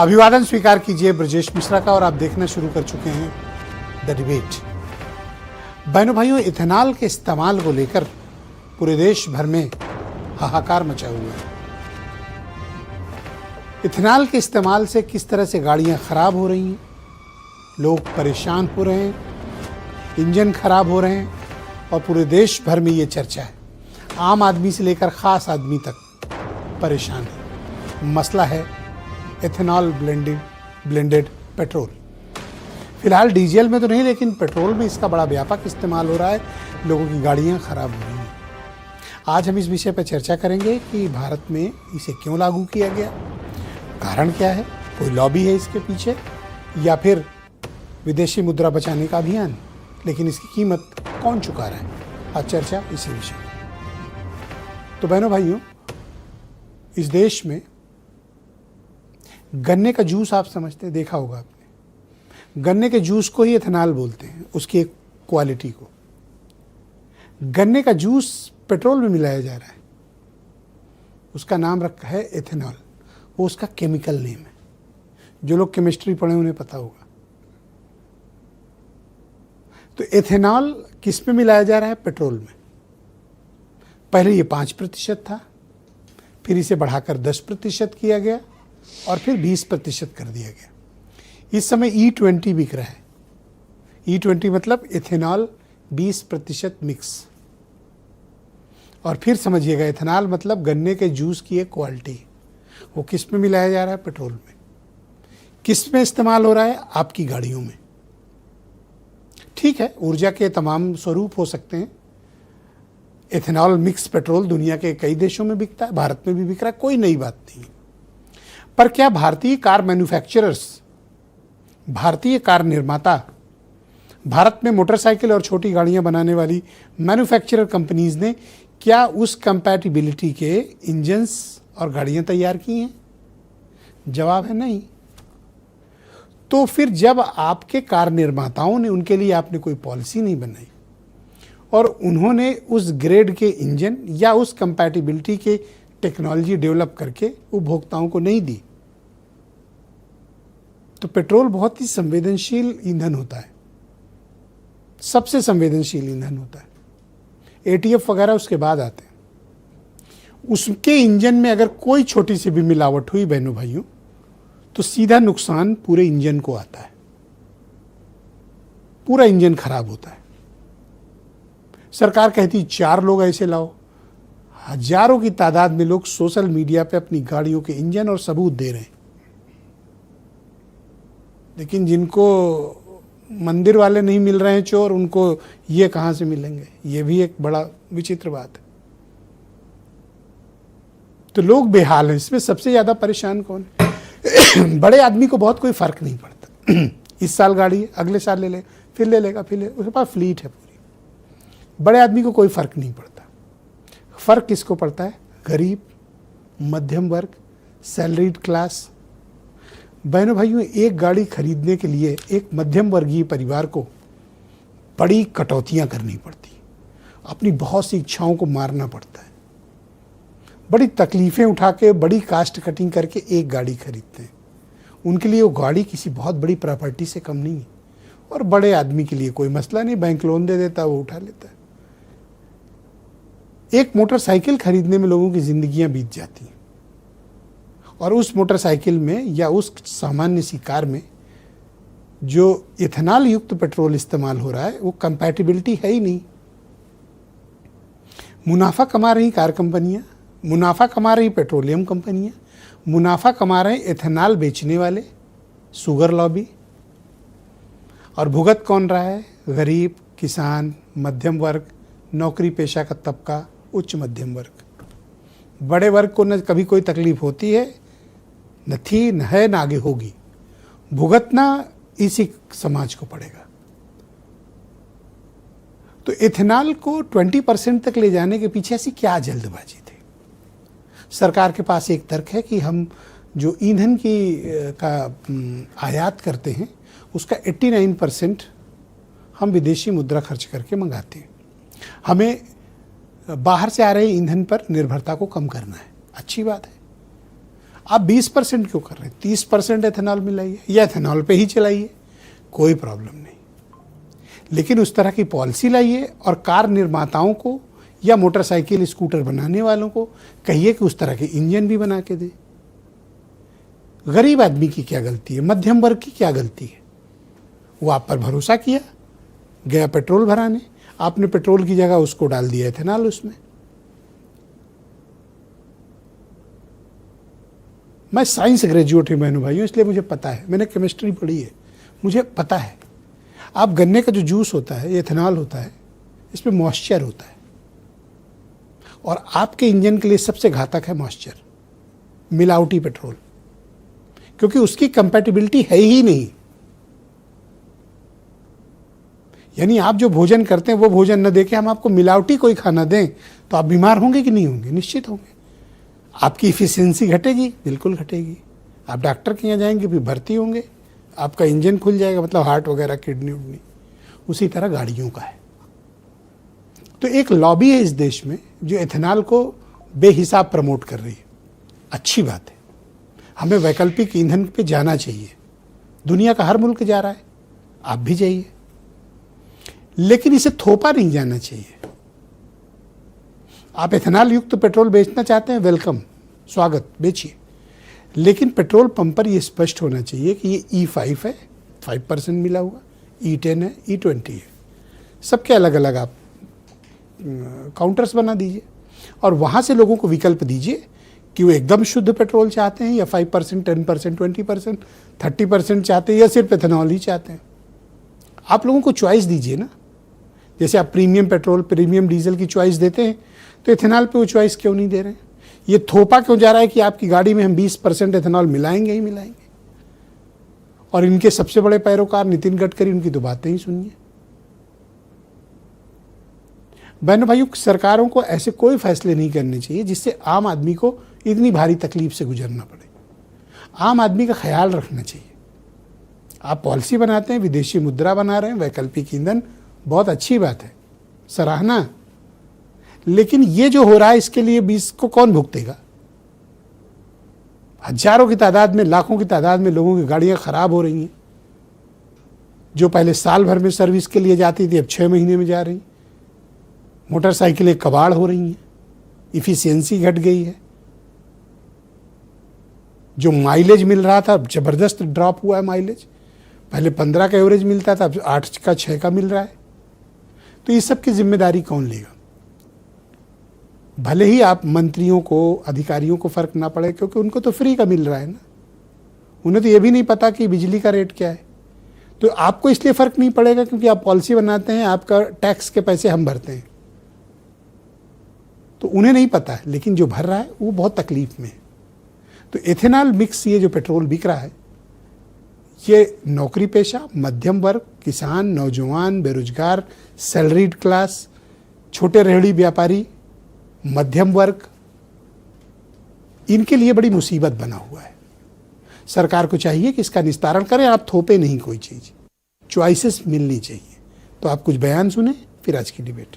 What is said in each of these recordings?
अभिवादन स्वीकार कीजिए ब्रजेश मिश्रा का और आप देखना शुरू कर चुके हैं द डिबेट। बहनों भाइयों, इथेनॉल के इस्तेमाल को लेकर पूरे देश भर में हाहाकार मचा हुआ है। इथेनॉल के इस्तेमाल से किस तरह से गाड़ियां खराब हो रही हैं, लोग परेशान हो रहे हैं, इंजन खराब हो रहे हैं और पूरे देश भर में ये चर्चा है। आम आदमी से लेकर खास आदमी तक परेशान है। मसला है इथेनॉल ब्लेंडेड पेट्रोल। फिलहाल डीजल में तो नहीं, लेकिन पेट्रोल में इसका बड़ा व्यापक इस्तेमाल हो रहा है। लोगों की गाड़ियां खराब हो रही हैं। आज हम इस विषय पर चर्चा करेंगे कि भारत में इसे क्यों लागू किया गया, कारण क्या है, कोई लॉबी है इसके पीछे या फिर विदेशी मुद्रा बचाने का अभियान, लेकिन इसकी कीमत कौन चुका रहा है। आज चर्चा इसी विषय में। तो बहनों भाइयों, इस देश में गन्ने का जूस आप समझते हैं, देखा होगा आपने। गन्ने के जूस को ही इथेनॉल बोलते हैं, उसकी एक क्वालिटी को। गन्ने का जूस पेट्रोल में मिलाया जा रहा है, उसका नाम रखा है इथेनॉल। वो उसका केमिकल नेम है। जो लोग केमिस्ट्री पढ़े उन्हें पता होगा। तो इथेनॉल किस में मिलाया जा रहा है? पेट्रोल में। पहले ये 5% था, फिर इसे बढ़ाकर 10% किया गया और फिर 20% कर दिया गया। इस समय E20 बिक रहा है। E20 मतलब इथेनॉल 20% मिक्स। और फिर समझिएगा, इथेनॉल मतलब गन्ने के जूस की एक क्वालिटी। वो किस में मिलाया जा रहा है? पेट्रोल में। किस में इस्तेमाल हो रहा है? आपकी गाड़ियों में। ठीक है, ऊर्जा के तमाम स्वरूप हो सकते हैं। इथेनॉल मिक्स पेट्रोल दुनिया के कई देशों में बिकता है, भारत में भी बिक रहा है, कोई नई बात नहीं। पर क्या भारतीय कार मैन्युफैक्चरर्स, भारतीय कार निर्माता, भारत में मोटरसाइकिल और छोटी गाड़ियां बनाने वाली मैन्युफैक्चरर कंपनीज ने क्या उस कंपैटिबिलिटी के इंजन्स और गाड़ियां तैयार की हैं? जवाब है नहीं। तो फिर जब आपके कार निर्माताओं ने, उनके लिए आपने कोई पॉलिसी नहीं बनाई और उन्होंने उस ग्रेड के इंजन या उस कंपैटिबिलिटी के टेक्नोलॉजी डेवलप करके उपभोक्ताओं को नहीं दी, तो पेट्रोल बहुत ही संवेदनशील ईंधन होता है, सबसे संवेदनशील ईंधन होता है। ATF वगैरह उसके बाद आते हैं। उसके इंजन में अगर कोई छोटी सी भी मिलावट हुई बहनों भाइयों, तो सीधा नुकसान पूरे इंजन को आता है। पूरा इंजन खराब होता है। सरकार कहती 4 लोग ऐसे लाओ, हजारों की तादाद में लोग सोशल मीडिया पे अपनी गाड़ियों के इंजन और सबूत दे रहे हैं। लेकिन जिनको मंदिर वाले नहीं मिल रहे हैं चोर, उनको ये कहां से मिलेंगे? ये भी एक बड़ा विचित्र बात है। तो लोग बेहाल हैं। इसमें सबसे ज्यादा परेशान कौन है? बड़े आदमी को बहुत कोई फर्क नहीं पड़ता। इस साल गाड़ी है, अगले साल ले ले, फिर ले लेगा, फिर ले, उसके पास फ्लीट है पूरी। बड़े आदमी को कोई फर्क नहीं पड़ता। फर्क किसको पड़ता है? गरीब, मध्यम वर्ग, सैलरीड क्लास। बहनों भाइयों, एक गाड़ी खरीदने के लिए एक मध्यम वर्गीय परिवार को बड़ी कटौतियां करनी पड़ती, अपनी बहुत सी इच्छाओं को मारना पड़ता है, बड़ी तकलीफें उठा के, बड़ी कास्ट कटिंग करके एक गाड़ी खरीदते हैं। उनके लिए वो गाड़ी किसी बहुत बड़ी प्रॉपर्टी से कम नहीं है। और बड़े आदमी के लिए कोई मसला नहीं, बैंक लोन दे देता है, वो उठा लेता है। एक मोटरसाइकिल खरीदने में लोगों की जिंदगियां बीत जाती हैं। और उस मोटरसाइकिल में या उस सामान्य सी कार में जो इथेनॉल युक्त पेट्रोल इस्तेमाल हो रहा है, वो कंपैटिबिलिटी है ही नहीं। मुनाफा कमा रही कार कंपनियां, मुनाफा कमा रही पेट्रोलियम कंपनियां, मुनाफा कमा रहे इथेनॉल बेचने वाले, शुगर लॉबी। और भुगत कौन रहा है? गरीब, किसान, मध्यम वर्ग, नौकरी पेशा का तबका, उच्च मध्यम वर्ग। बड़े वर्ग को न कभी कोई तकलीफ होती है, न थी, न है, न आगे होगी। भुगतना इसी समाज को पड़ेगा। तो इथेनॉल को 20% तक ले जाने के पीछे ऐसी क्या जल्दबाजी थी? सरकार के पास एक तर्क है कि हम जो ईंधन का आयात करते हैं, उसका 89% हम विदेशी मुद्रा खर्च करके मंगाते हैं। हमें बाहर से आ रहे ईंधन पर निर्भरता को कम करना है। अच्छी बात है। आप 20% क्यों कर रहे हैं? 30% एथेनॉल मिलाइए या एथेनॉल पे ही चलाइए, कोई प्रॉब्लम नहीं। लेकिन उस तरह की पॉलिसी लाइए और कार निर्माताओं को या मोटरसाइकिल स्कूटर बनाने वालों को कहिए कि उस तरह के इंजन भी बना के दें। गरीब आदमी की क्या गलती है, मध्यम वर्ग की क्या गलती है? वो आप पर भरोसा किया, गया पेट्रोल भराने, आपने पेट्रोल की जगह उसको डाल दिया एथेनॉल उसमें। मैं साइंस ग्रेजुएट हूं बहनों भाइयों, इसलिए मुझे पता है, मैंने केमिस्ट्री पढ़ी है, मुझे पता है। आप गन्ने का जो जूस होता है, एथेनॉल होता है, इसमें मॉइस्चर होता है और आपके इंजन के लिए सबसे घातक है मॉइस्चर, मिलावटी पेट्रोल, क्योंकि उसकी कंपैटिबिलिटी है ही नहीं। यानी आप जो भोजन करते हैं वो भोजन न देके हम आपको मिलावटी कोई खाना दें तो आप बीमार होंगे कि नहीं होंगे? निश्चित होंगे। आपकी इफिशियंसी घटेगी, बिल्कुल घटेगी। आप डॉक्टर के यहाँ जाएंगे फिर भर्ती होंगे, आपका इंजन खुल जाएगा, मतलब हार्ट वगैरह, किडनी उडनी। उसी तरह गाड़ियों का है। तो एक लॉबी है इस देश में जो एथेनॉल को बेहिसाब प्रमोट कर रही है। अच्छी बात है, हमें वैकल्पिक ईंधन पे जाना चाहिए। दुनिया का हर मुल्क जा रहा है, आप भी जाइए, लेकिन इसे थोपा नहीं जाना चाहिए। आप एथेनॉल युक्त पेट्रोल बेचना चाहते हैं, वेलकम, स्वागत, बेचिए। लेकिन पेट्रोल पंप पर यह स्पष्ट होना चाहिए कि ये E5 है, 5% मिला हुआ, E10 है, E20 है, सबके अलग अलग आप काउंटर्स बना दीजिए और वहाँ से लोगों को विकल्प दीजिए कि वो एकदम शुद्ध पेट्रोल चाहते हैं या 5%, 10%, 20%, 30% चाहते हैं या सिर्फ एथेनॉल ही चाहते हैं। आप लोगों को चॉइस दीजिए ना। जैसे आप प्रीमियम पेट्रोल, प्रीमियम डीजल की चॉइस देते हैं, तो एथेनॉल पे वो चॉइस क्यों नहीं दे रहे हैं? ये थोपा क्यों जा रहा है कि आपकी गाड़ी में हम 20% एथेनॉल मिलाएंगे ही मिलाएंगे? और इनके सबसे बड़े पैरोकार नितिन गडकरी, उनकी तो बातें ही सुनिए। बहनों भाइयों, सरकारों को ऐसे कोई फैसले नहीं करने चाहिए जिससे आम आदमी को इतनी भारी तकलीफ से गुजरना पड़े। आम आदमी का ख्याल रखना चाहिए। आप पॉलिसी बनाते हैं, विदेशी मुद्रा बना रहे हैं, वैकल्पिक ईंधन, बहुत अच्छी बात है, सराहना। लेकिन ये जो हो रहा है इसके लिए बीस को कौन भुगतेगा? हजारों की तादाद में, लाखों की तादाद में लोगों की गाड़ियां खराब हो रही हैं। जो पहले साल भर में सर्विस के लिए जाती थी अब 6 महीने में जा रही। मोटरसाइकिलें कबाड़ हो रही हैं, इफिशियंसी घट गई है। जो माइलेज मिल रहा था जबरदस्त ड्रॉप हुआ है माइलेज। पहले 15 का एवरेज मिलता था, अब 8 का 6 का मिल रहा है। तो इस सब की जिम्मेदारी कौन लेगा? भले ही आप मंत्रियों को, अधिकारियों को फर्क ना पड़े, क्योंकि उनको तो फ्री का मिल रहा है ना। उन्हें तो ये भी नहीं पता कि बिजली का रेट क्या है। तो आपको इसलिए फर्क नहीं पड़ेगा क्योंकि आप पॉलिसी बनाते हैं, आपका टैक्स के पैसे हम भरते हैं, तो उन्हें नहीं पता है। लेकिन जो भर रहा है वो बहुत तकलीफ में है। तो एथेनॉल मिक्स ये जो पेट्रोल बिक रहा है, ये नौकरी पेशा, मध्यम वर्ग, किसान, नौजवान, बेरोजगार, सैलरीड क्लास, छोटे रेहड़ी व्यापारी, मध्यम वर्ग, इनके लिए बड़ी मुसीबत बना हुआ है। सरकार को चाहिए कि इसका निस्तारण करें। आप थोपे नहीं कोई चीज, चॉइसेस मिलनी चाहिए। तो आप कुछ बयान सुने, फिर आज की डिबेट।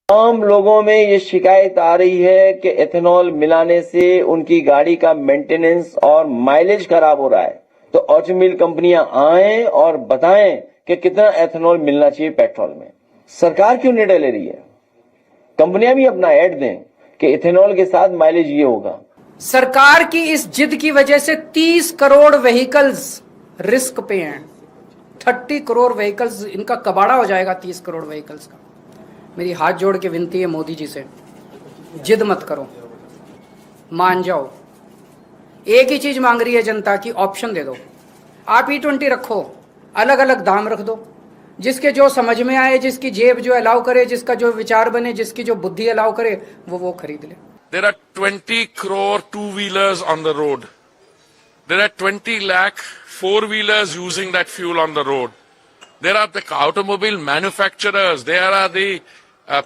आम लोगों में ये शिकायत आ रही है कि एथेनॉल मिलाने से उनकी गाड़ी का मेंटेनेंस और माइलेज खराब हो रहा है। तो ऑटोमोबाइल कंपनियां आएं और बताएं कि कितना एथेनॉल मिलना चाहिए पेट्रोल में। सरकार क्यों निर्णय ले रही है? कंपनियां भी अपना ऐड दें कि एथेनॉल के साथ माइलेज ये होगा। सरकार की इस जिद की वजह से 30 करोड़ व्हीकल्स रिस्क पे हैं। 30 करोड़ व्हीकल्स, इनका कबाड़ा हो जाएगा 30 करोड़ व्हीकल्स का। मेरी हाथ जोड़ के विनती है मोदी जी से, जिद मत करो, मान जाओ। एक ही चीज मांग रही है जनता की, ऑप्शन दे दो। आप E20 रखो, अलग अलग दाम रख दो, जिसके जो समझ में आए, जिसकी जेब जो अलाउ करे, जिसका जो विचार बने, जिसकी जो बुद्धि अलाउ करे, वो खरीद ले। There are 20 crore two-wheelers on the road. There are 20 lakh four-wheelers using that fuel on the road. There are the automobile manufacturers. There are the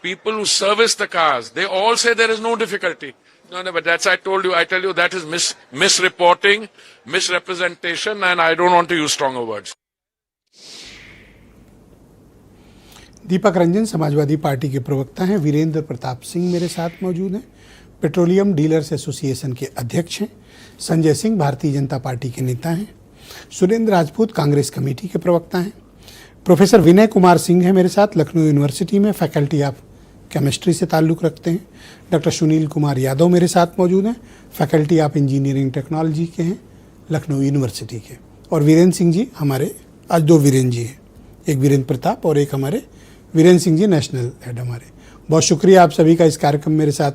people who service the cars. They all say there is no difficulty. No, but that's, I tell you that is misreporting, misrepresentation, and I don't want to use stronger words. Deepak Ranjan Samajwadi party के प्रवक्ता हैं। वीरेंद्र प्रताप सिंह मेरे साथ मौजूद हैं, petroleum dealers association के अध्यक्ष हैं। संजय सिंह भारतीय जनता पार्टी के नेता हैं। सुरेंद्र राजपूत कांग्रेस कमेटी के प्रवक्ता हैं। प्रोफेसर विनय कुमार सिंह हैं मेरे साथ, लखनऊ यूनिवर्सिटी में फैकल्टी ऑफ केमिस्ट्री से ताल्लुक़ रखते हैं। डॉक्टर सुनील कुमार यादव मेरे साथ मौजूद हैं, फैकल्टी ऑफ इंजीनियरिंग टेक्नोलॉजी के हैं, लखनऊ यूनिवर्सिटी के। और वीरेंद्र सिंह जी हमारे, आज दो वीरेंद्र जी हैं, एक वीरेंद्र प्रताप और एक हमारे वीरेंद्र सिंह जी नेशनल हेड हमारे। बहुत शुक्रिया आप सभी का इस कार्यक्रम में मेरे साथ